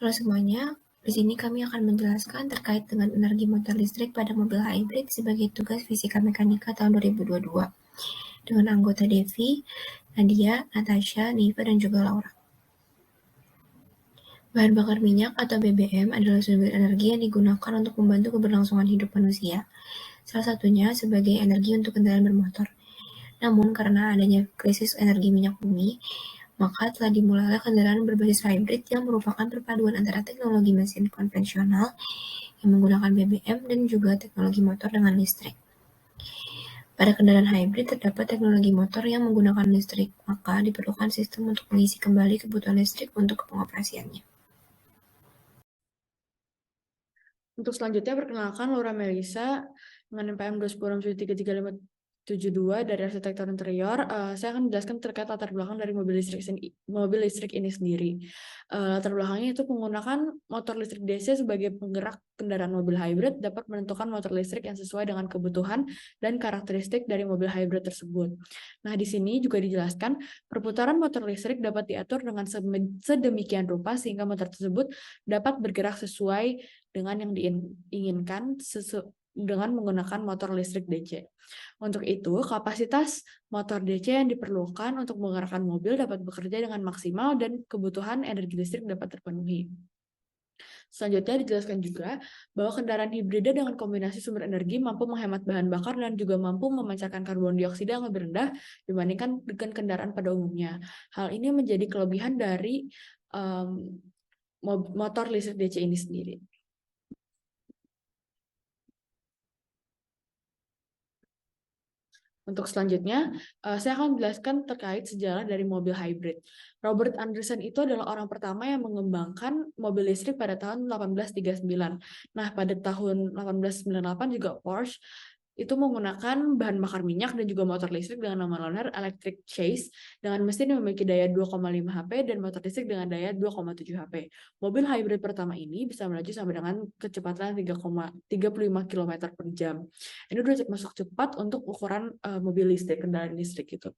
Halo semuanya, di sini kami akan menjelaskan terkait dengan energi motor listrik pada mobil hybrid sebagai tugas fisika mekanika tahun 2022 dengan anggota Devi, Nadia, Natasha, Niva, dan juga Laura. Bahan bakar minyak atau BBM adalah sumber energi yang digunakan untuk membantu keberlangsungan hidup manusia, salah satunya sebagai energi untuk kendaraan bermotor. Namun, karena adanya krisis energi minyak bumi, maka telah dimulailah kendaraan berbasis hybrid yang merupakan perpaduan antara teknologi mesin konvensional yang menggunakan BBM dan juga teknologi motor dengan listrik. Pada kendaraan hybrid terdapat teknologi motor yang menggunakan listrik, maka diperlukan sistem untuk mengisi kembali kebutuhan listrik untuk pengoperasiannya. Untuk selanjutnya, perkenalkan Laura Melisa dengan NPM 210633572 dari arsitektur interior. Saya akan menjelaskan terkait latar belakang dari mobil listrik ini sendiri. Latar belakangnya itu menggunakan motor listrik DC sebagai penggerak kendaraan mobil hybrid dapat menentukan motor listrik yang sesuai dengan kebutuhan dan karakteristik dari mobil hybrid tersebut. Nah, di sini juga dijelaskan perputaran motor listrik dapat diatur dengan sedemikian rupa sehingga motor tersebut dapat bergerak sesuai dengan yang diinginkan dengan menggunakan motor listrik DC. Untuk itu, kapasitas motor DC yang diperlukan untuk menggerakkan mobil dapat bekerja dengan maksimal dan kebutuhan energi listrik dapat terpenuhi. Selanjutnya dijelaskan juga bahwa kendaraan hibrida dengan kombinasi sumber energi mampu menghemat bahan bakar dan juga mampu memancarkan karbon dioksida yang lebih rendah dibandingkan dengan kendaraan pada umumnya. Hal ini menjadi kelebihan dari motor listrik DC ini sendiri. Untuk selanjutnya, saya akan menjelaskan terkait sejarah dari mobil hybrid. Robert Anderson itu adalah orang pertama yang mengembangkan mobil listrik pada tahun 1839. Nah, pada tahun 1898 juga Porsche itu menggunakan bahan bakar minyak dan juga motor listrik dengan nama Loner Electric Chase dengan mesin yang memiliki daya 2,5 HP dan motor listrik dengan daya 2,7 HP. Mobil hybrid pertama ini bisa melaju sampai dengan kecepatan 3,35 km per jam. Ini udah masuk cepat untuk ukuran mobil listrik, kendaraan listrik gitu.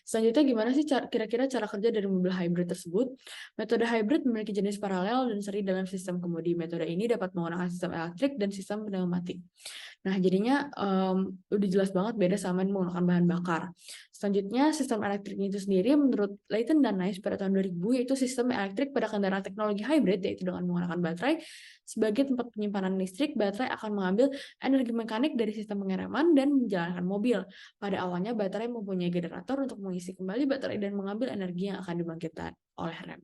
Selanjutnya gimana sih kira-kira cara kerja dari mobil hybrid tersebut? Metode hybrid memiliki jenis paralel dan seri dalam sistem kemudi. Metode ini dapat menggunakan sistem elektrik dan sistem pneumatik. Nah, jadinya udah jelas banget beda sama menggunakan bahan bakar. Selanjutnya, sistem elektriknya itu sendiri menurut Leighton dan Nice pada tahun 2000 yaitu sistem elektrik pada kendaraan teknologi hybrid yaitu dengan menggunakan baterai sebagai tempat penyimpanan listrik. Baterai akan mengambil energi mekanik dari sistem pengereman dan menjalankan mobil. Pada awalnya, baterai mempunyai generator untuk mengisi kembali baterai dan mengambil energi yang akan dibangkitkan oleh rem.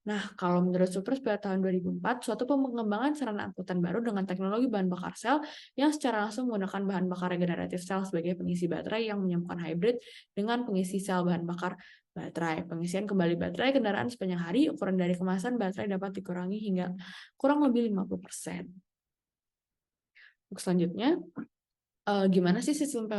Nah, kalau menurut Supers pada tahun 2004, suatu pengembangan sarana angkutan baru dengan teknologi bahan bakar sel yang secara langsung menggunakan bahan bakar regeneratif sel sebagai pengisi baterai yang menyambungkan hybrid dengan pengisi sel bahan bakar baterai. Pengisian kembali baterai kendaraan sepanjang hari, ukuran dari kemasan baterai dapat dikurangi hingga kurang lebih 50%. Untuk selanjutnya, gimana sih sistem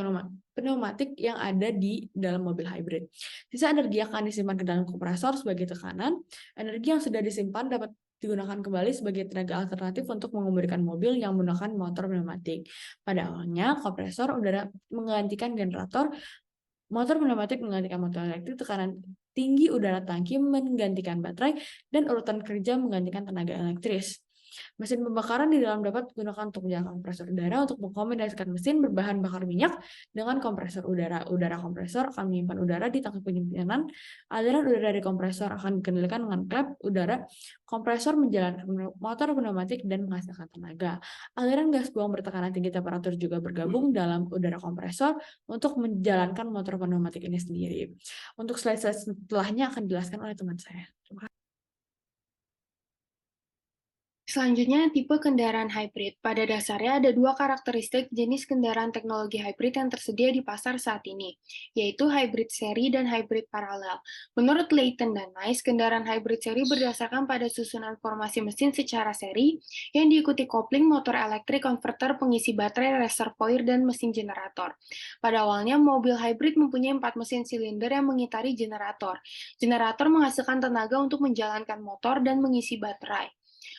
pneumatik yang ada di dalam mobil hybrid? Sisa energi akan disimpan ke dalam kompresor sebagai tekanan. Energi yang sudah disimpan dapat digunakan kembali sebagai tenaga alternatif untuk mengemudikan mobil yang menggunakan motor pneumatik. Pada awalnya, kompresor udara menggantikan generator, motor pneumatik menggantikan motor elektrik, tekanan tinggi udara tangki menggantikan baterai, dan urutan kerja menggantikan tenaga elektris. Mesin pembakaran di dalam dapat digunakan untuk menjalankan kompresor udara untuk mengkombinasikan mesin berbahan bakar minyak dengan kompresor udara. Udara kompresor akan menyimpan udara di tangki penyimpanan. Aliran udara dari kompresor akan dikendalikan dengan klep udara. Kompresor menjalankan motor pneumatik dan menghasilkan tenaga. Aliran gas buang bertekanan tinggi temperatur juga bergabung dalam udara kompresor untuk menjalankan motor pneumatik ini sendiri. Untuk slide-slide setelahnya akan dijelaskan oleh teman saya. Selanjutnya, tipe kendaraan hybrid. Pada dasarnya ada dua karakteristik jenis kendaraan teknologi hybrid yang tersedia di pasar saat ini, yaitu hybrid seri dan hybrid paralel. Menurut Leighton dan Nice, kendaraan hybrid seri berdasarkan pada susunan formasi mesin secara seri yang diikuti kopling motor elektrik, konverter, pengisi baterai, reservoir, dan mesin generator. Pada awalnya, mobil hybrid mempunyai 4 mesin silinder yang mengitari generator. Generator menghasilkan tenaga untuk menjalankan motor dan mengisi baterai.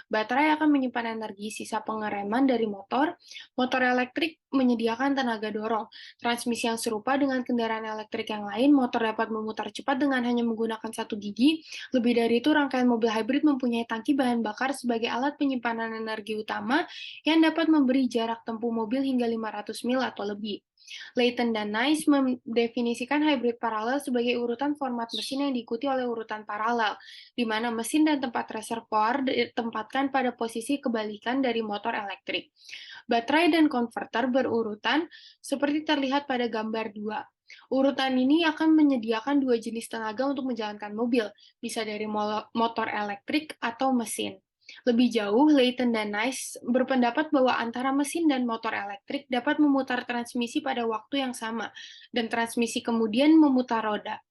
Baterai akan menyimpan energi sisa pengereman dari motor. Motor elektrik menyediakan tenaga dorong. Transmisi yang serupa dengan kendaraan elektrik yang lain, motor dapat memutar cepat dengan hanya menggunakan satu gigi. Lebih dari itu, rangkaian mobil hybrid mempunyai tangki bahan bakar sebagai alat penyimpanan energi utama yang dapat memberi jarak tempuh mobil hingga 500 mil atau lebih. Layton dan Nice mendefinisikan hybrid paralel sebagai urutan format mesin yang diikuti oleh urutan paralel, di mana mesin dan tempat reservoir ditempatkan pada posisi kebalikan dari motor elektrik. Baterai dan konverter berurutan seperti terlihat pada gambar 2. Urutan ini akan menyediakan dua jenis tenaga untuk menjalankan mobil, bisa dari motor elektrik atau mesin. Lebih jauh, Layton dan Nice berpendapat bahwa antara mesin dan motor elektrik dapat memutar transmisi pada waktu yang sama, dan transmisi kemudian memutar roda.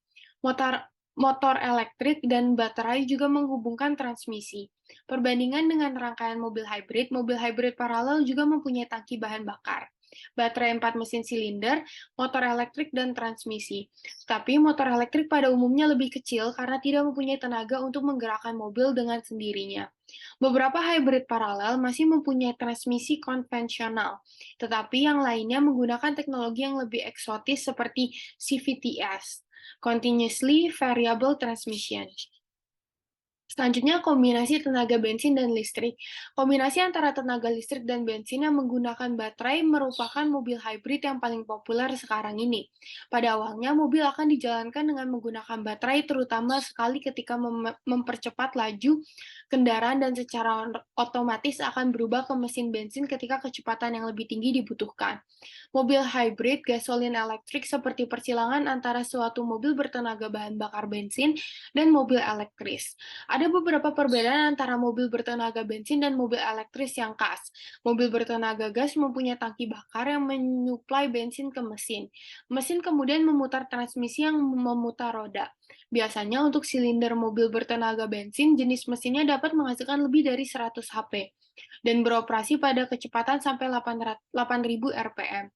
Motor elektrik dan baterai juga menghubungkan transmisi. Perbandingan dengan rangkaian mobil hybrid paralel juga mempunyai tangki bahan bakar. Baterai 4 mesin silinder, motor elektrik, dan transmisi. Tapi motor elektrik pada umumnya lebih kecil karena tidak mempunyai tenaga untuk menggerakkan mobil dengan sendirinya. Beberapa hybrid paralel masih mempunyai transmisi konvensional, tetapi yang lainnya menggunakan teknologi yang lebih eksotis seperti CVTs, Continuously Variable Transmission. Selanjutnya, kombinasi tenaga bensin dan listrik. Kombinasi antara tenaga listrik dan bensin yang menggunakan baterai merupakan mobil hybrid yang paling populer sekarang ini. Pada awalnya, mobil akan dijalankan dengan menggunakan baterai, terutama sekali ketika mempercepat laju kendaraan dan secara otomatis akan berubah ke mesin bensin ketika kecepatan yang lebih tinggi dibutuhkan. Mobil hybrid gasolin elektrik seperti persilangan antara suatu mobil bertenaga bahan bakar bensin dan mobil elektris. Ada beberapa perbedaan antara mobil bertenaga bensin dan mobil elektris yang khas. Mobil bertenaga gas mempunyai tangki bakar yang menyuplai bensin ke mesin. Mesin kemudian memutar transmisi yang memutar roda. Biasanya untuk silinder mobil bertenaga bensin, jenis mesinnya dapat menghasilkan lebih dari 100 HP dan beroperasi pada kecepatan sampai 8.000 rpm,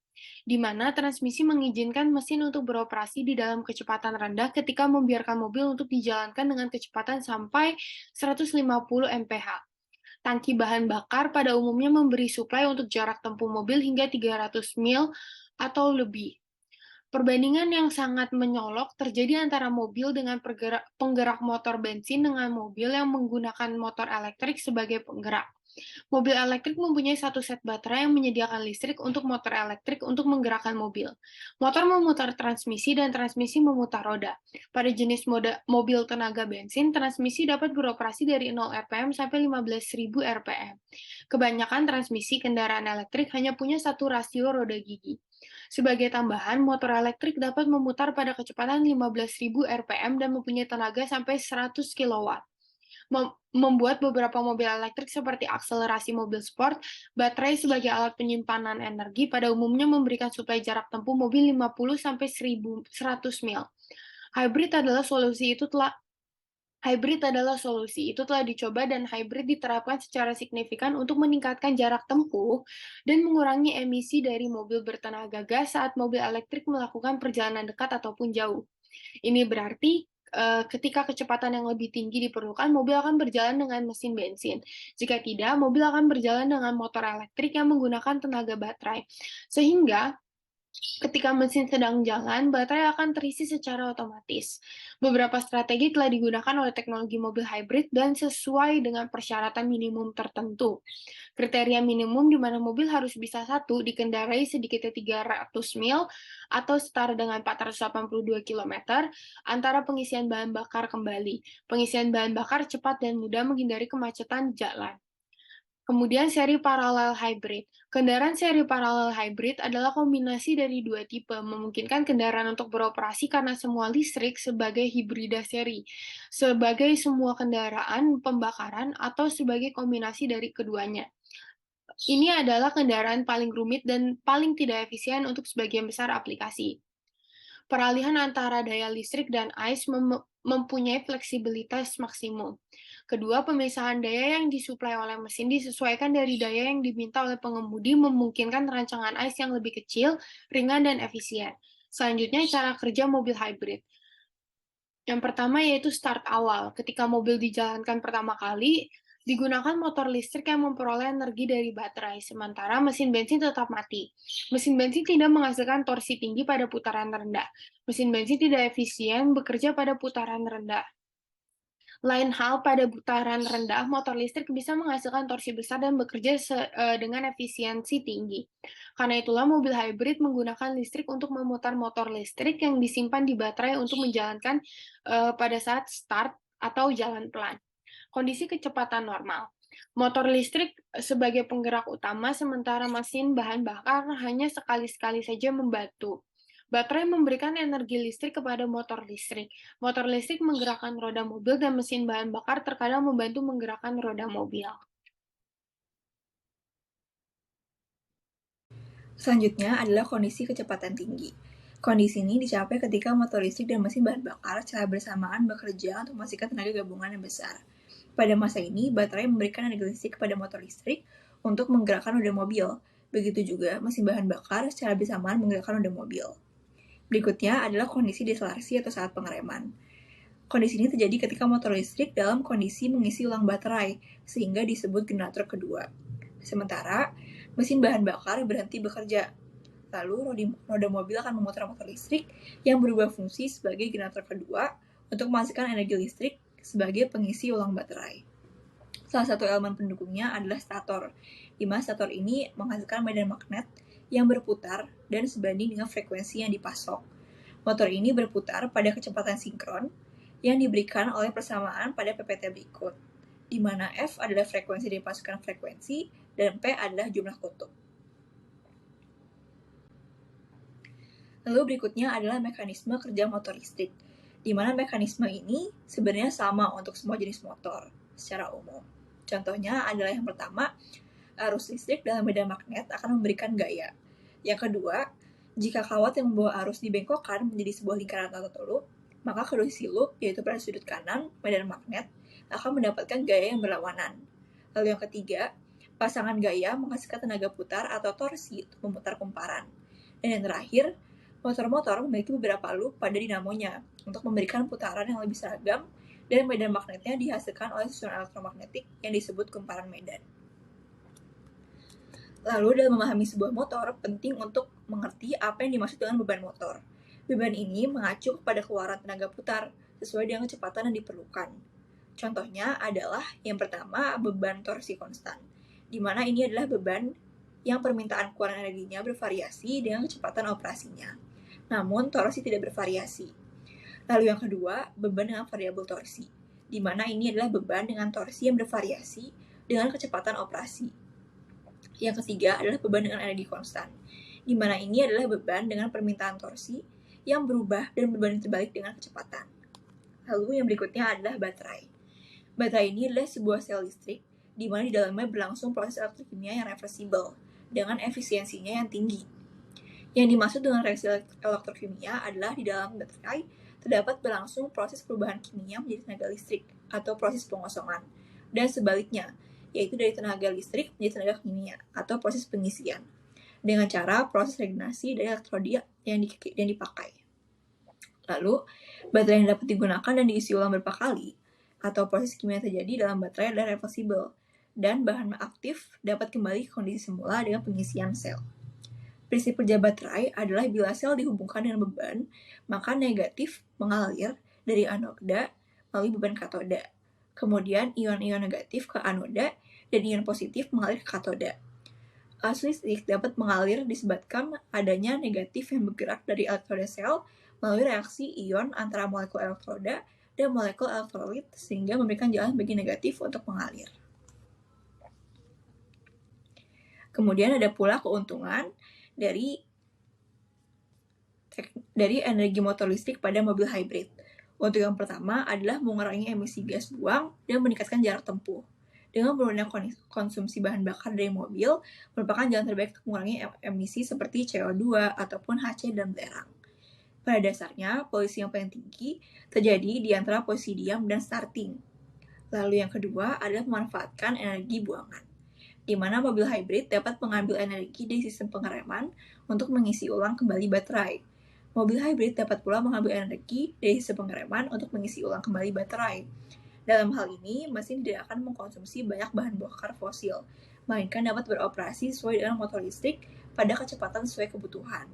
di mana transmisi mengizinkan mesin untuk beroperasi di dalam kecepatan rendah ketika membiarkan mobil untuk dijalankan dengan kecepatan sampai 150 mph. Tangki bahan bakar pada umumnya memberi suplai untuk jarak tempuh mobil hingga 300 mil atau lebih. Perbandingan yang sangat menyolok terjadi antara mobil dengan penggerak motor bensin dengan mobil yang menggunakan motor elektrik sebagai penggerak. Mobil elektrik mempunyai satu set baterai yang menyediakan listrik untuk motor elektrik untuk menggerakkan mobil. Motor memutar transmisi dan transmisi memutar roda. Pada jenis mobil tenaga bensin, transmisi dapat beroperasi dari 0 rpm sampai 15.000 rpm. Kebanyakan transmisi kendaraan elektrik hanya punya satu rasio roda gigi. Sebagai tambahan, motor elektrik dapat memutar pada kecepatan 15.000 rpm dan mempunyai tenaga sampai 100 kW. Membuat beberapa mobil elektrik seperti akselerasi mobil sport, baterai sebagai alat penyimpanan energi pada umumnya memberikan suplai jarak tempuh mobil 50 sampai 100 mil. Hybrid adalah solusi itu telah dicoba dan hybrid diterapkan secara signifikan untuk meningkatkan jarak tempuh dan mengurangi emisi dari mobil bertenaga gas saat mobil elektrik melakukan perjalanan dekat ataupun jauh. Ini berarti ketika kecepatan yang lebih tinggi diperlukan, mobil akan berjalan dengan mesin bensin. Jika tidak, mobil akan berjalan dengan motor elektrik yang menggunakan tenaga baterai. Sehingga ketika mesin sedang jalan, baterai akan terisi secara otomatis. Beberapa strategi telah digunakan oleh teknologi mobil hybrid dan sesuai dengan persyaratan minimum tertentu. Kriteria minimum di mana mobil harus bisa dikendarai sedikitnya 300 mil atau setara dengan 482 km antara pengisian bahan bakar kembali. Pengisian bahan bakar cepat dan mudah menghindari kemacetan jalan. Kemudian seri paralel hybrid. Kendaraan seri paralel hybrid adalah kombinasi dari dua tipe, memungkinkan kendaraan untuk beroperasi karena semua listrik sebagai hibrida seri, sebagai semua kendaraan pembakaran, atau sebagai kombinasi dari keduanya. Ini adalah kendaraan paling rumit dan paling tidak efisien untuk sebagian besar aplikasi. Peralihan antara daya listrik dan ICE mempunyai fleksibilitas maksimum. Kedua, pemisahan daya yang disuplai oleh mesin disesuaikan dari daya yang diminta oleh pengemudi, memungkinkan rancangan ICE yang lebih kecil, ringan, dan efisien. Selanjutnya, cara kerja mobil hybrid. Yang pertama yaitu start awal. Ketika mobil dijalankan pertama kali, Digunakan motor listrik yang memperoleh energi dari baterai, sementara mesin bensin tetap mati. Mesin bensin tidak menghasilkan torsi tinggi pada putaran rendah. Mesin bensin tidak efisien bekerja pada putaran rendah. Lain hal, pada putaran rendah, motor listrik bisa menghasilkan torsi besar dan bekerja dengan efisiensi tinggi. Karena itulah mobil hybrid menggunakan listrik untuk memutar motor listrik yang disimpan di baterai untuk menjalankan pada saat start atau jalan pelan. Kondisi kecepatan normal. Motor listrik sebagai penggerak utama, sementara mesin bahan bakar hanya sekali-sekali saja membantu. Baterai memberikan energi listrik kepada motor listrik. Motor listrik menggerakkan roda mobil dan mesin bahan bakar terkadang membantu menggerakkan roda mobil. Selanjutnya adalah kondisi kecepatan tinggi. Kondisi ini dicapai ketika motor listrik dan mesin bahan bakar secara bersamaan bekerja untuk menghasilkan tenaga gabungan yang besar. Pada masa ini, baterai memberikan energi listrik kepada motor listrik untuk menggerakkan roda mobil. Begitu juga mesin bahan bakar secara bersamaan menggerakkan roda mobil. Berikutnya adalah kondisi deselerasi atau saat pengereman. Kondisi ini terjadi ketika motor listrik dalam kondisi mengisi ulang baterai, sehingga disebut generator kedua. Sementara, mesin bahan bakar berhenti bekerja. Lalu, roda mobil akan memutar motor listrik yang berubah fungsi sebagai generator kedua untuk menghasilkan energi listrik sebagai pengisi ulang baterai. Salah satu elemen pendukungnya adalah stator, di mana stator ini menghasilkan medan magnet yang berputar dan sebanding dengan frekuensi yang dipasok. Motor ini berputar pada kecepatan sinkron yang diberikan oleh persamaan pada PPT berikut, di mana F adalah frekuensi dari pasukan frekuensi dan P adalah jumlah kutub. Lalu berikutnya adalah mekanisme kerja motor listrik, di mana mekanisme ini sebenarnya sama untuk semua jenis motor secara umum. Contohnya adalah yang pertama, arus listrik dalam medan magnet akan memberikan gaya. Yang kedua, jika kawat yang membawa arus dibengkokkan menjadi sebuah lingkaran atau loop, maka kedua sisi loop, yaitu pada sudut kanan medan magnet, akan mendapatkan gaya yang berlawanan. Lalu yang ketiga, pasangan gaya menghasilkan tenaga putar atau torsi untuk memutar kumparan. Dan yang terakhir, motor-motor memiliki beberapa loop pada dinamonya untuk memberikan putaran yang lebih seragam, dan medan magnetnya dihasilkan oleh susunan elektromagnetik yang disebut kumparan medan. Lalu dalam memahami sebuah motor, penting untuk mengerti apa yang dimaksud dengan beban motor. Beban ini mengacu kepada keluaran tenaga putar sesuai dengan kecepatan yang diperlukan. Contohnya adalah yang pertama, beban torsi konstan, di mana ini adalah beban yang permintaan keluaran energinya bervariasi dengan kecepatan operasinya. Namun, torsi tidak bervariasi. Lalu yang kedua, beban dengan variabel torsi, di mana ini adalah beban dengan torsi yang bervariasi dengan kecepatan operasi. Yang ketiga adalah beban dengan energi konstan, di mana ini adalah beban dengan permintaan torsi yang berubah dan berbanding terbalik dengan kecepatan. Lalu yang berikutnya adalah baterai. Baterai ini adalah sebuah sel listrik, di mana di dalamnya berlangsung proses elektrokimia yang reversibel, dengan efisiensinya yang tinggi. Yang dimaksud dengan reaksi elektrokimia adalah di dalam baterai terdapat berlangsung proses perubahan kimia menjadi tenaga listrik, atau proses pengosongan, dan sebaliknya, yaitu dari tenaga listrik menjadi tenaga kimia, atau proses pengisian, dengan cara proses regenerasi dari elektroda yang dipakai. Lalu, baterai yang dapat digunakan dan diisi ulang beberapa kali, atau proses kimia yang terjadi dalam baterai adalah reversible, dan bahan aktif dapat kembali ke kondisi semula dengan pengisian sel. Prinsip kerja baterai adalah bila sel dihubungkan dengan beban, maka negatif mengalir dari anoda melalui beban katoda. Kemudian ion-ion negatif ke anoda dan ion positif mengalir ke katoda. Arus listrik dapat mengalir disebabkan adanya negatif yang bergerak dari elektroda sel melalui reaksi ion antara molekul elektroda dan molekul elektrolit sehingga memberikan jalan bagi negatif untuk mengalir. Kemudian ada pula keuntungan dari energi motor listrik pada mobil hybrid. Untuk yang pertama adalah mengurangi emisi gas buang dan meningkatkan jarak tempuh. Dengan menurunnya konsumsi bahan bakar dari mobil merupakan jalan terbaik untuk mengurangi emisi seperti CO2 ataupun HC dan belerang. Pada dasarnya, posisi yang paling tinggi terjadi di antara posisi diam dan starting. Lalu yang kedua adalah memanfaatkan energi buangan, di mana mobil hybrid dapat mengambil energi dari sistem pengereman untuk mengisi ulang kembali baterai. Mobil hybrid dapat pula mengambil energi dari sistem pengereman untuk mengisi ulang kembali baterai. Dalam hal ini, mesin tidak akan mengkonsumsi banyak bahan bakar fosil, melainkan dapat beroperasi sesuai dengan motor listrik pada kecepatan sesuai kebutuhan.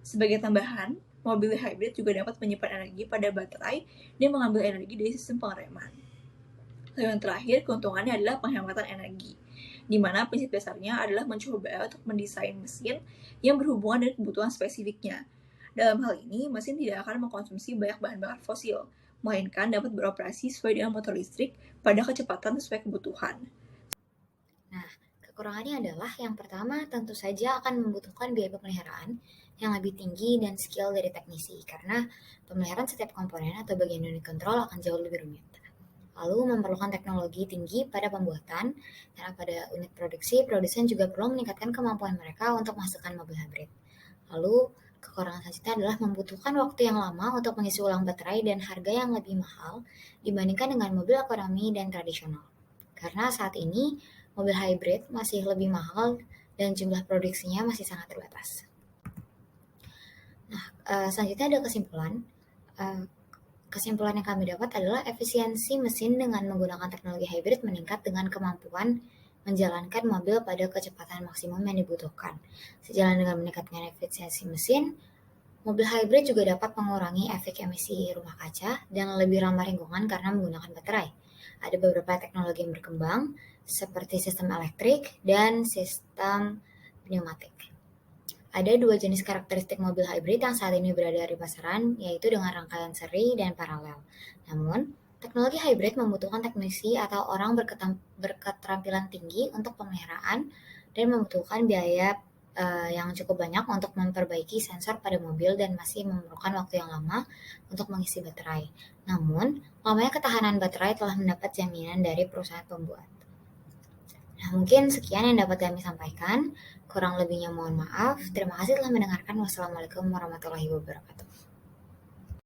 Sebagai tambahan, mobil hybrid juga dapat menyimpan energi pada baterai dan mengambil energi dari sistem pengereman. Lalu yang terakhir, keuntungannya adalah penghematan energi, di mana prinsip dasarnya adalah mencoba untuk mendesain mesin yang berhubungan dengan kebutuhan spesifiknya. Dalam hal ini, mesin tidak akan mengkonsumsi banyak bahan bakar fosil, melainkan dapat beroperasi sesuai dengan motor listrik pada kecepatan sesuai kebutuhan. Nah, kekurangannya adalah yang pertama tentu saja akan membutuhkan biaya pemeliharaan yang lebih tinggi dan skill dari teknisi, karena pemeliharaan setiap komponen atau bagian unit kontrol akan jauh lebih rumit. Lalu memerlukan teknologi tinggi pada pembuatan, karena pada unit produksi, produsen juga perlu meningkatkan kemampuan mereka untuk menghasilkan mobil hybrid. Lalu, kekurangan selanjutnya adalah membutuhkan waktu yang lama untuk mengisi ulang baterai dan harga yang lebih mahal dibandingkan dengan mobil ekonomi dan tradisional. Karena saat ini, mobil hybrid masih lebih mahal dan jumlah produksinya masih sangat terbatas. Nah, selanjutnya ada kesimpulan. Kesimpulan yang kami dapat adalah efisiensi mesin dengan menggunakan teknologi hybrid meningkat dengan kemampuan menjalankan mobil pada kecepatan maksimum yang dibutuhkan. Sejalan dengan meningkatkan efisiensi mesin, mobil hybrid juga dapat mengurangi efek emisi rumah kaca dan lebih ramah lingkungan karena menggunakan baterai. Ada beberapa teknologi yang berkembang, seperti sistem elektrik dan sistem pneumatik. Ada dua jenis karakteristik mobil hybrid yang saat ini berada di pasaran, yaitu dengan rangkaian seri dan paralel. Namun, teknologi hybrid membutuhkan teknisi atau orang berketerampilan tinggi untuk pemeliharaan dan membutuhkan biaya yang cukup banyak untuk memperbaiki sensor pada mobil dan masih memerlukan waktu yang lama untuk mengisi baterai. Namun, lamanya ketahanan baterai telah mendapat jaminan dari perusahaan pembuat. Nah, mungkin sekian yang dapat kami sampaikan. Kurang lebihnya mohon maaf. Terima kasih telah mendengarkan. Wassalamualaikum warahmatullahi wabarakatuh.